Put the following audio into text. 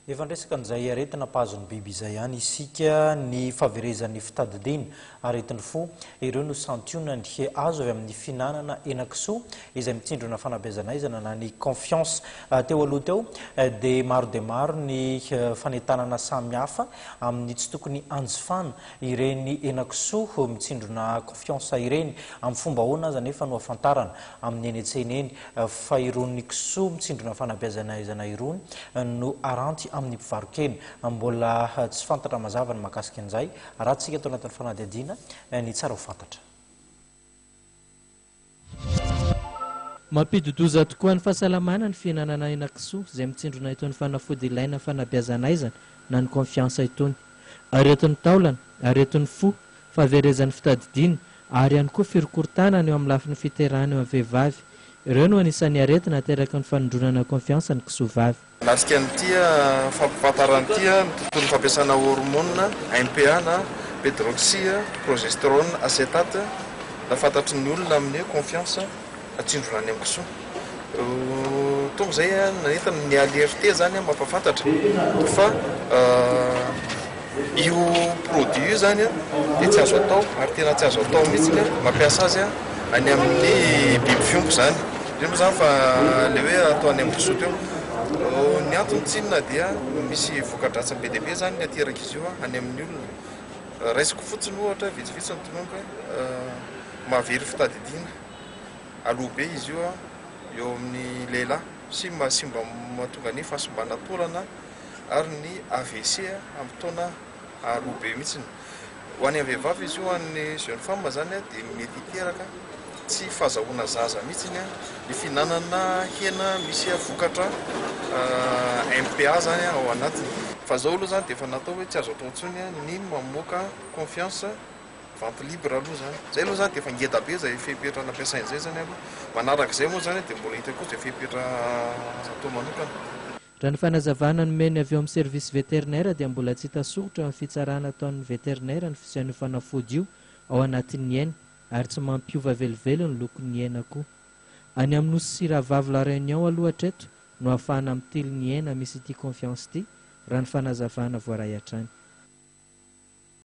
Efa ndresaka n'izay aretina mpahazony biby izay ihany isika ny fahaverezan'ny fitadidina aretin'ny fo ireo no santionany azo avy amin'ny finanana henan-kisoa izay mitsindrona fanabeazanaizana na ny confiance teo aloha teo dia maro ny fanetanana samihafa amin'ny tsy tokony anjifana ireny henan-kisoa mitsindrona confiance ireny amin'ny fomba ahoana aza nefa no afantarana amin'ny eny an-tsena eny fa irony kisoa mitsindrona fanabeazanaizana irony no aranty amin'ny mpivarokena mbola tsy fantatra mazava ny mahakasika an'izay rahantsika atao anatin'ny fanadihadiana ny tsara ho fantatra. Mampidodoza tokoa ny fahasalamana ny fihinanana henan-kisoa izay mitsindrona itony fanafody ilaina fanabeazanaizana na ny confiance itony. Aretin'ny taolana, aretin'ny fo, fahaverezan'ny fitadidiana ary ihany koa firokorotana eo amin'ny lafin'ny fiterahana eo amin'ny vehivavy. Ireo no anisan'ny aretina ateraky ny fanondronana confiance ny kisoa vavy. Marika an'ity fampafantaran'ity ny tontolon'ny fampiasana hormone, MPA na pédroxy, progestérone, acétate na fantatry ny olona amin'ny confiance atsindrona any amin'ny kisoa. Tonga izay nanefa ny allergie zany mampafantatra fa io produit io zany dia tsy azo atao ary tena tsy azo atao mihitsy mampiasa azy any amin'ny biby fiompy zany. Indrindra zany fa le hoe atao any amin'ny kisoa teo. Ny antony tsinona dia misy voka-dratsy be dia be zany ateraky izy io any amin'ny olona. Raisiko fotsiny ohatra vitsivitsy ny tonombra mahavery fitadidiana aloha be izy io eo amin'ny lehilahy sy mba mahatonga ny fahasombana taolana ary ny AVC amin'ny taona aloha be mihitsiny. Ho any amin'ny vehivavy izy io amin'ny jeune femme zany dia mety hiteraka tsy fahazahoana zaza mihitsiny ny finanana hena misy vokatra MPA zany ao anatiny. Fa zao aloha zany dia efa natao hoe tsy azo atao intsony ny mamoaka confiance vente libre aloha zany. Zay aloha zany dia efa ngeda be izay fehipetra nampiasain'izay zany aloha. Manarak'izay moa zany dia mbola hita koa izay fehipetra atao manokana. Raha ny fanazavana nomeny avy eo amin'ny service vétérinaire dia mbola tsy hita soratra amin'ny fitsarana ataon'ny vétérinaire ny fisian'ny fanafody io ao anatin'ny hena ary tsy mampiova velivelo ny lokon'ny hena koa. Any amin'ny nosy Siravavy La Réunion aloha hatreto no ahafahana mitily ny hena misy ity confiance ity raha ny fanazavana voaray hatrany.